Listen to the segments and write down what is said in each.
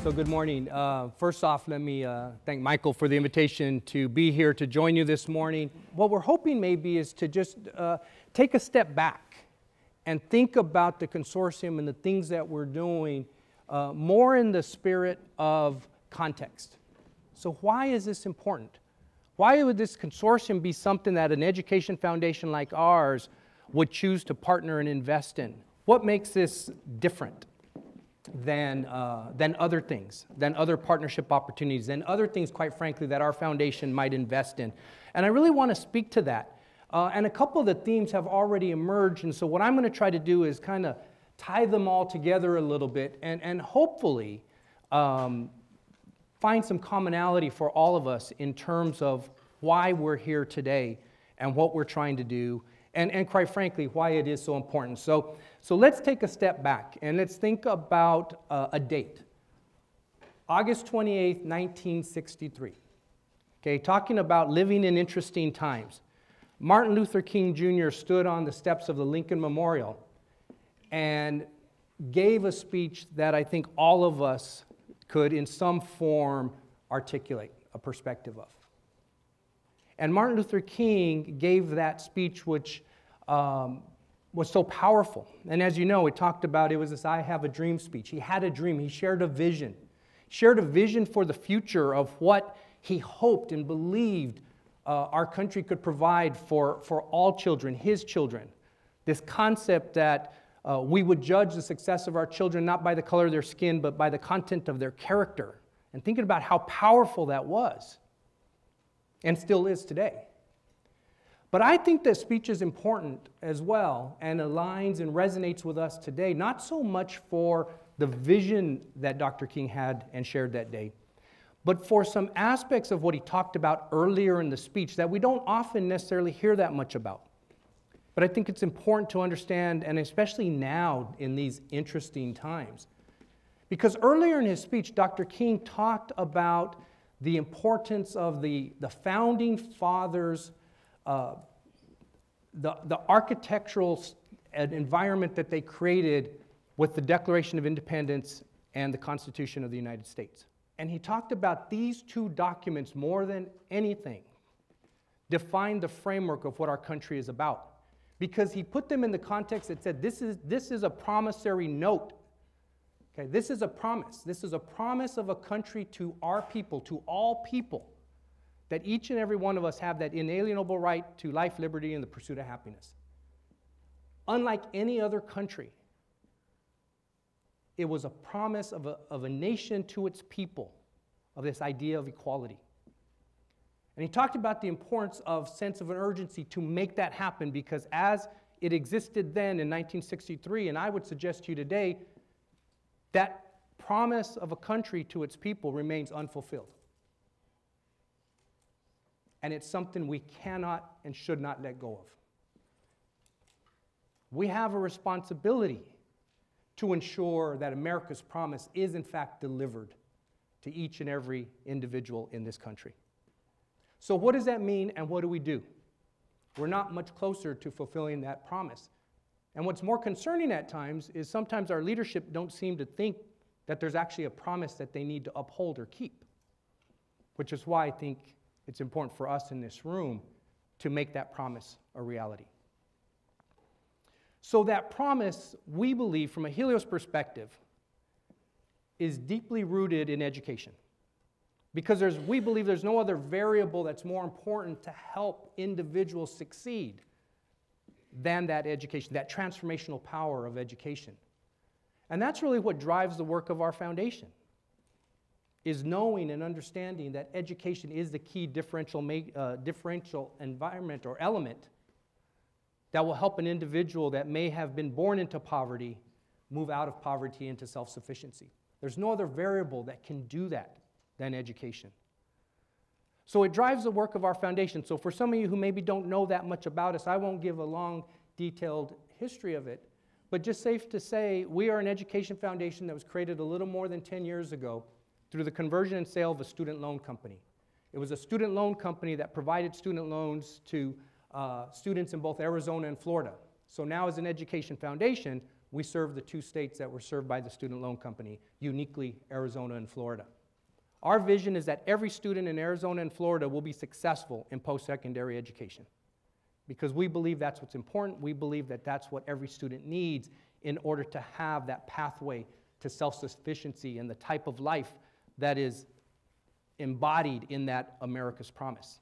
So good morning. First off, let me thank Michael for the invitation to be here to join you this morning. What we're hoping maybe is to just take a step back and think about the consortium and the things that we're doing more in the spirit of context. So why is this important? Why would this consortium be something that an education foundation like ours would choose to partner and invest in? What makes this different than other things, than other partnership opportunities, than other things, quite frankly, that our foundation might invest in? And I really want to speak to that. And a couple of the themes have already emerged, and so what I'm going to try to do is kind of tie them all together a little bit and hopefully find some commonality for all of us in terms of why we're here today and what we're trying to do, and quite frankly, why it is so important. So let's take a step back and let's think about a date. August 28th, 1963. Okay, talking about living in interesting times. Martin Luther King Jr. stood on the steps of the Lincoln Memorial and gave a speech that I think all of us could in some form articulate a perspective of. And Martin Luther King gave that speech which was so powerful. And as you know, it talked about, it was this I have a dream speech. He had a dream. He shared a vision. Shared a vision for the future of what he hoped and believed our country could provide for all children, his children. This concept that we would judge the success of our children not by the color of their skin, but by the content of their character. And thinking about how powerful that was, and still is today. But I think that speech is important as well and aligns and resonates with us today, not so much for the vision that Dr. King had and shared that day, but for some aspects of what he talked about earlier in the speech that we don't often necessarily hear that much about. But I think it's important to understand, and especially now in these interesting times. Because earlier in his speech, Dr. King talked about the importance of the founding fathers' the architectural environment that they created with the Declaration of Independence and the Constitution of the United States. And he talked about these two documents more than anything define the framework of what our country is about. Because he put them in the context that said this is a promissory note. Okay, this is a promise. This is a promise of a country to our people, to all people, that each and every one of us have that inalienable right to life, liberty, and the pursuit of happiness. Unlike any other country, it was a promise of a nation to its people, of this idea of equality. And he talked about the importance of sense of an urgency to make that happen, because as it existed then in 1963, and I would suggest to you today, that promise of a country to its people remains unfulfilled. And it's something we cannot and should not let go of. We have a responsibility to ensure that America's promise is in fact delivered to each and every individual in this country. So what does that mean, and what do we do? We're not much closer to fulfilling that promise. And what's more concerning at times is sometimes our leadership don't seem to think that there's actually a promise that they need to uphold or keep, which is why I think it's important for us in this room to make that promise a reality. So that promise, we believe, from a Helios perspective, is deeply rooted in education. Because we believe there's no other variable that's more important to help individuals succeed than that education, that transformational power of education. And that's really what drives the work of our foundation, is knowing and understanding that education is the key differential environment or element that will help an individual that may have been born into poverty move out of poverty into self-sufficiency. There's no other variable that can do that than education. So it drives the work of our foundation. So for some of you who maybe don't know that much about us, I won't give a long, detailed history of it, but just safe to say, we are an education foundation that was created a little more than 10 years ago through the conversion and sale of a student loan company. It was a student loan company that provided student loans to students in both Arizona and Florida. So now as an education foundation, we serve the two states that were served by the student loan company, uniquely Arizona and Florida. Our vision is that every student in Arizona and Florida will be successful in post-secondary education because we believe that's what's important. We believe that that's what every student needs in order to have that pathway to self-sufficiency and the type of life that is embodied in that America's Promise.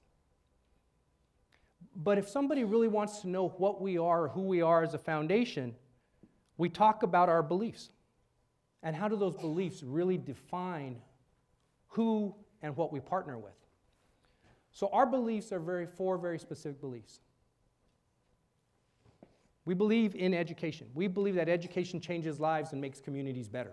But if somebody really wants to know what we are or who we are as a foundation, we talk about our beliefs. And how do those beliefs really define who and what we partner with? So our beliefs are four very specific beliefs. We believe in education. We believe that education changes lives and makes communities better.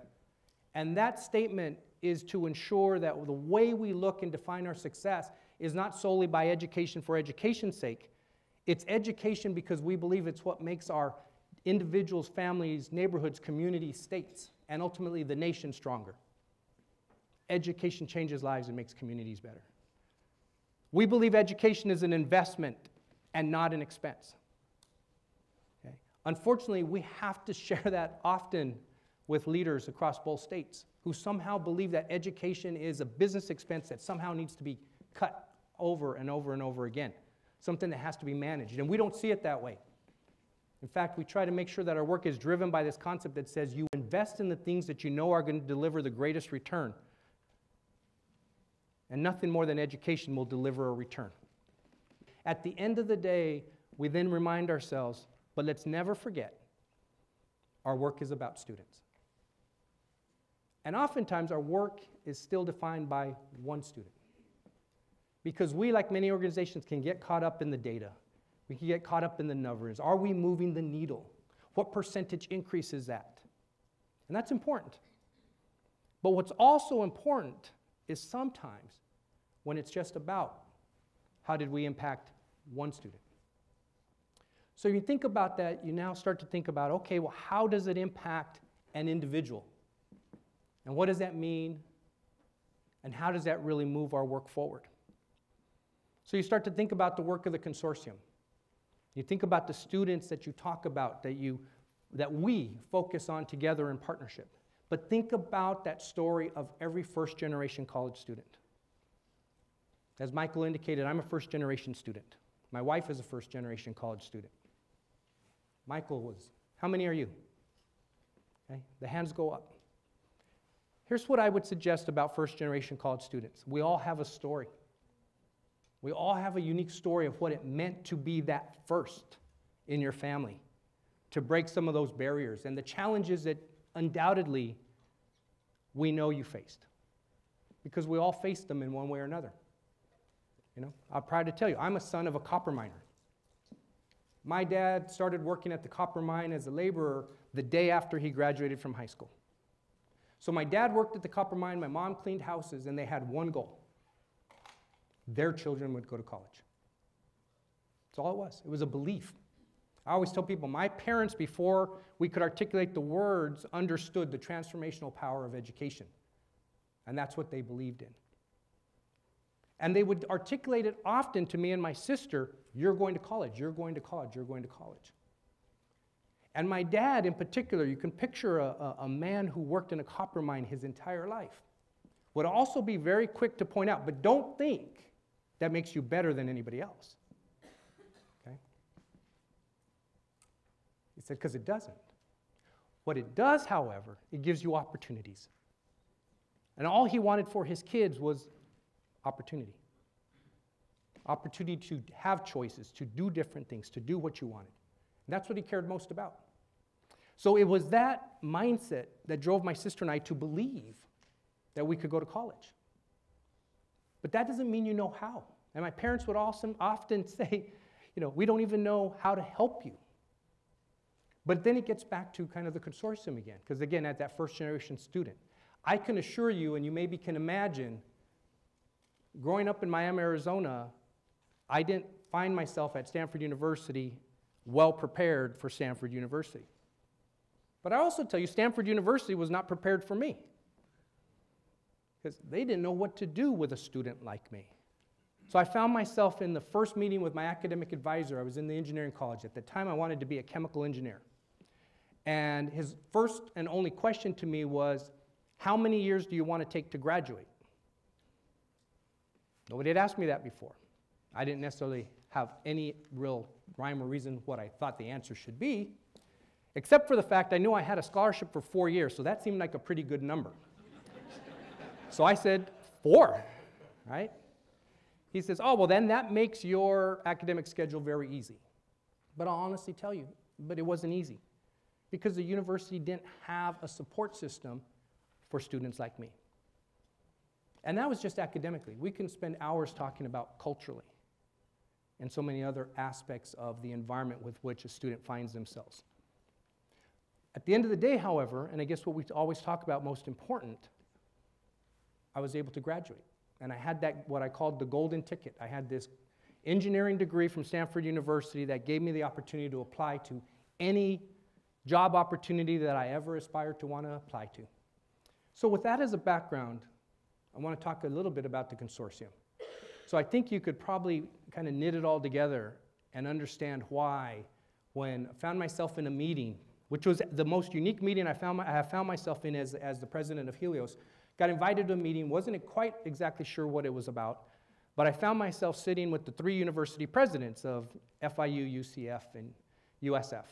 And that statement is to ensure that the way we look and define our success is not solely by education for education's sake. It's education because we believe it's what makes our individuals, families, neighborhoods, communities, states, and ultimately the nation stronger. Education changes lives and makes communities better. We believe education is an investment and not an expense. Okay? Unfortunately, we have to share that often with leaders across both states who somehow believe that education is a business expense that somehow needs to be cut over and over and over again, something that has to be managed. And we don't see it that way. In fact, we try to make sure that our work is driven by this concept that says you invest in the things that you know are going to deliver the greatest return. And nothing more than education will deliver a return. At the end of the day, we then remind ourselves, but let's never forget, our work is about students. And oftentimes our work is still defined by one student. Because we, like many organizations, can get caught up in the data. We can get caught up in the numbers. Are we moving the needle? What percentage increase is that? And that's important. But what's also important is sometimes when it's just about how did we impact one student. So you think about that, you now start to think about, okay, well, how does it impact an individual? And what does that mean? And how does that really move our work forward? So you start to think about the work of the consortium. You think about the students that you talk about, that we focus on together in partnership. But think about that story of every first-generation college student. As Michael indicated, I'm a first-generation student. My wife is a first-generation college student. Michael was, how many are you? Okay, the hands go up. Here's what I would suggest about first-generation college students. We all have a story. We all have a unique story of what it meant to be that first in your family, to break some of those barriers and the challenges that undoubtedly we know you faced, because we all faced them in one way or another. You know, I'm proud to tell you, I'm a son of a copper miner. My dad started working at the copper mine as a laborer the day after he graduated from high school. So my dad worked at the copper mine, my mom cleaned houses, and they had one goal. Their children would go to college. That's all it was. It was a belief. I always tell people, my parents, before we could articulate the words, understood the transformational power of education. And that's what they believed in. And they would articulate it often to me and my sister, you're going to college, you're going to college, you're going to college. And my dad in particular, you can picture a man who worked in a copper mine his entire life, would also be very quick to point out, but don't think that makes you better than anybody else. Okay? He said, because it doesn't. What it does, however, it gives you opportunities. And all he wanted for his kids was opportunity. Opportunity to have choices, to do different things, to do what you wanted. And that's what he cared most about. So it was that mindset that drove my sister and I to believe that we could go to college. But that doesn't mean you know how. And my parents would often say, you know, we don't even know how to help you. But then it gets back to kind of the consortium again, because again, at that first generation student, I can assure you, and you maybe can imagine, growing up in Miami, Arizona, I didn't find myself at Stanford University well prepared for Stanford University. But I also tell you, Stanford University was not prepared for me, because they didn't know what to do with a student like me. So I found myself in the first meeting with my academic advisor. I was in the engineering college. At the time, I wanted to be a chemical engineer. And his first and only question to me was, how many years do you want to take to graduate? Nobody had asked me that before. I didn't necessarily have any real rhyme or reason what I thought the answer should be, except for the fact I knew I had a scholarship for 4 years, so that seemed like a pretty good number. So I said, 4, right? He says, oh, well, then that makes your academic schedule very easy. But I'll honestly tell you, but it wasn't easy, because the university didn't have a support system for students like me. And that was just academically. We can spend hours talking about culturally and so many other aspects of the environment with which a student finds themselves. At the end of the day, however, and I guess what we always talk about most important, I was able to graduate. And I had that, what I called the golden ticket. I had this engineering degree from Stanford University that gave me the opportunity to apply to any job opportunity that I ever aspired to want to apply to. So with that as a background, I want to talk a little bit about the consortium. So I think you could probably kind of knit it all together and understand why, when I found myself in a meeting, which was the most unique meeting I have found myself in as the president of Helios, got invited to a meeting, wasn't quite exactly sure what it was about, but I found myself sitting with the 3 university presidents of FIU, UCF, and USF.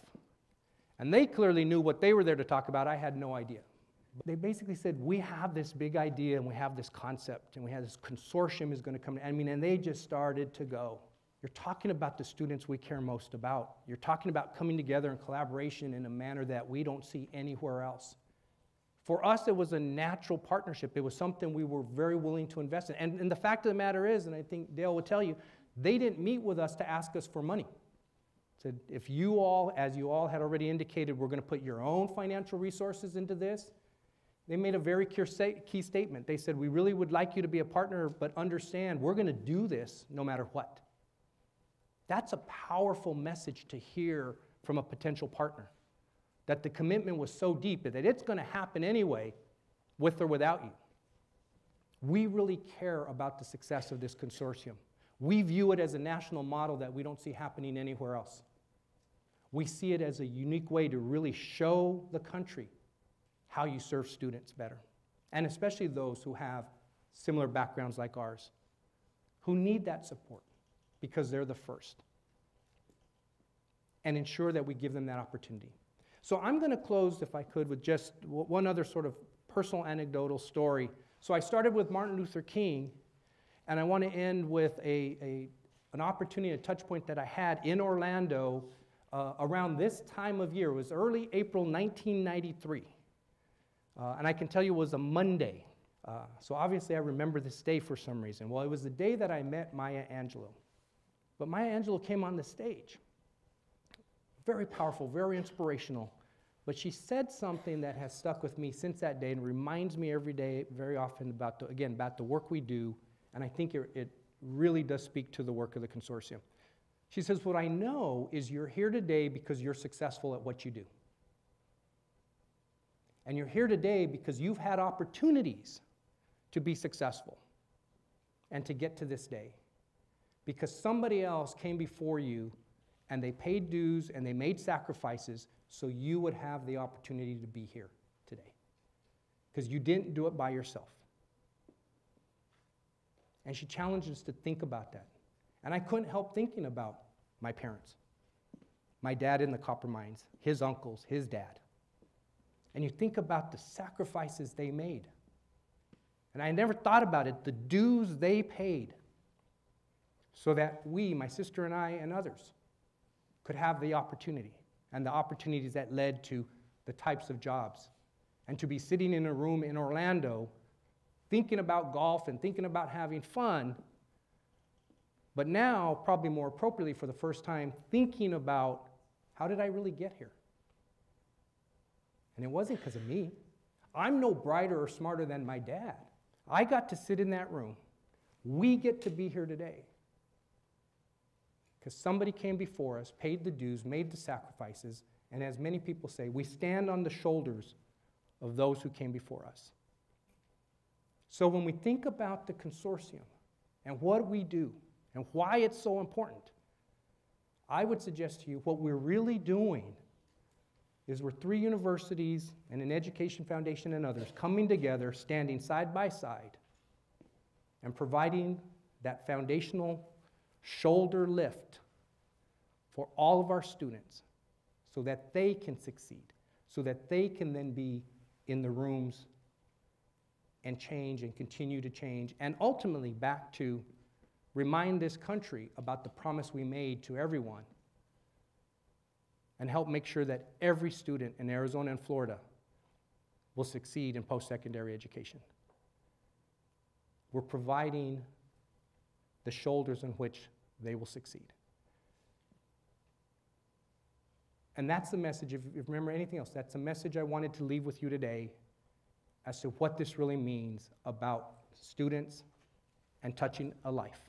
And they clearly knew what they were there to talk about. I had no idea. They basically said, we have this big idea, and we have this concept, and we have this consortium is going to come. And they just started to go. You're talking about the students we care most about. You're talking about coming together in collaboration in a manner that we don't see anywhere else. For us, it was a natural partnership. It was something we were very willing to invest in. And the fact of the matter is, and I think Dale will tell you, they didn't meet with us to ask us for money. Said, if you all, as you all had already indicated, we're going to put your own financial resources into this. They made a very key statement. They said, we really would like you to be a partner, but understand, we're going to do this no matter what. That's a powerful message to hear from a potential partner, that the commitment was so deep that it's going to happen anyway, with or without you. We really care about the success of this consortium. We view it as a national model that we don't see happening anywhere else. We see it as a unique way to really show the country how you serve students better, and especially those who have similar backgrounds like ours, who need that support because they're the first, and ensure that we give them that opportunity. So I'm going to close, if I could, with just one other sort of personal anecdotal story. So I started with Martin Luther King, and I want to end with an opportunity, a touch point that I had in Orlando around this time of year. It was early April 1993. And I can tell you it was a Monday. So obviously I remember this day for some reason. Well, it was the day that I met Maya Angelou. But Maya Angelou came on the stage. Very powerful, very inspirational. But she said something that has stuck with me since that day and reminds me every day, very often, about the work we do. And I think it really does speak to the work of the consortium. She says, what I know is you're here today because you're successful at what you do. And you're here today because you've had opportunities to be successful and to get to this day. Because somebody else came before you and they paid dues and they made sacrifices so you would have the opportunity to be here today. Because you didn't do it by yourself. And she challenged us to think about that. And I couldn't help thinking about my parents. My dad in the copper mines, his uncles, his dad. And you think about the sacrifices they made. And I never thought about it, the dues they paid so that we, my sister and I and others, could have the opportunity, and the opportunities that led to the types of jobs. And to be sitting in a room in Orlando thinking about golf and thinking about having fun, but now, probably more appropriately for the first time, thinking about, how did I really get here? And it wasn't because of me. I'm no brighter or smarter than my dad. I got to sit in that room. We get to be here today because somebody came before us, paid the dues, made the sacrifices, and as many people say, we stand on the shoulders of those who came before us. So when we think about the consortium and what we do and why it's so important, I would suggest to you what we're really doing is we're 3 universities and an education foundation and others coming together, standing side by side, and providing that foundational shoulder lift for all of our students so that they can succeed, so that they can then be in the rooms and change and continue to change, and ultimately back to remind this country about the promise we made to everyone and help make sure that every student in Arizona and Florida will succeed in post-secondary education. We're providing the shoulders on which they will succeed. And that's the message, if you remember anything else, that's the message I wanted to leave with you today as to what this really means about students and touching a life.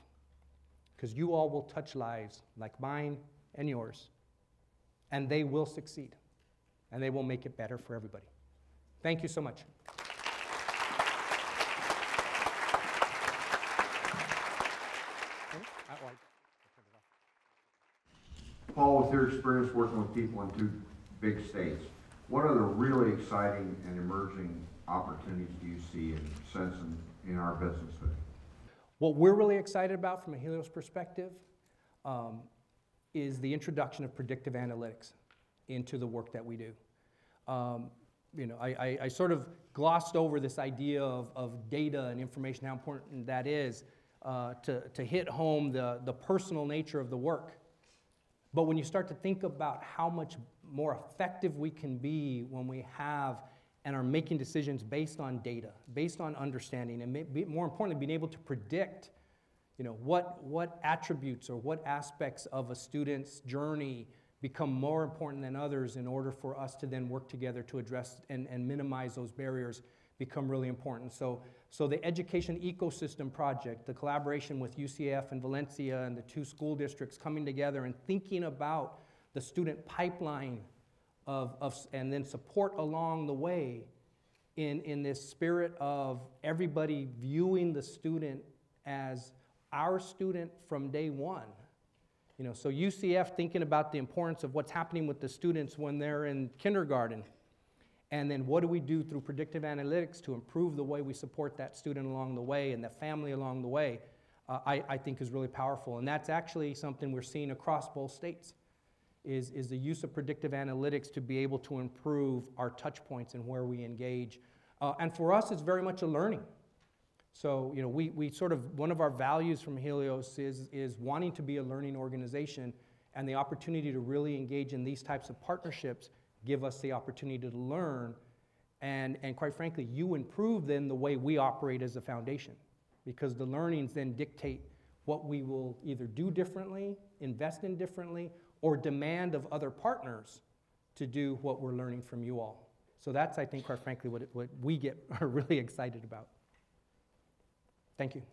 Because you all will touch lives like mine and yours, and they will succeed, and they will make it better for everybody. Thank you so much. Paul, with your experience working with people in 2 big states, what are the really exciting and emerging opportunities do you see and sense in our business today? What we're really excited about from a Helios perspective is the introduction of predictive analytics into the work that we do. I sort of glossed over this idea of data and information, how important that is to hit home the personal nature of the work. But when you start to think about how much more effective we can be when we have and are making decisions based on data, based on understanding, and more importantly, being able to predict, what attributes or what aspects of a student's journey become more important than others in order for us to then work together to address and minimize those barriers become really important. So the Education Ecosystem Project, the collaboration with UCF and Valencia and the 2 school districts coming together and thinking about the student pipeline and then support along the way in this spirit of everybody viewing the student as our student from day one. So UCF thinking about the importance of what's happening with the students when they're in kindergarten. And then what do we do through predictive analytics to improve the way we support that student along the way and the family along the way, I think is really powerful. And that's actually something we're seeing across both states, is the use of predictive analytics to be able to improve our touch points and where we engage. And for us, it's very much a learning. So, we sort of, one of our values from Helios is wanting to be a learning organization, and the opportunity to really engage in these types of partnerships give us the opportunity to learn, and quite frankly, you improve then the way we operate as a foundation, because the learnings then dictate what we will either do differently, invest in differently, or demand of other partners to do what we're learning from you all. So that's, I think, quite frankly, what we are really excited about. Thank you.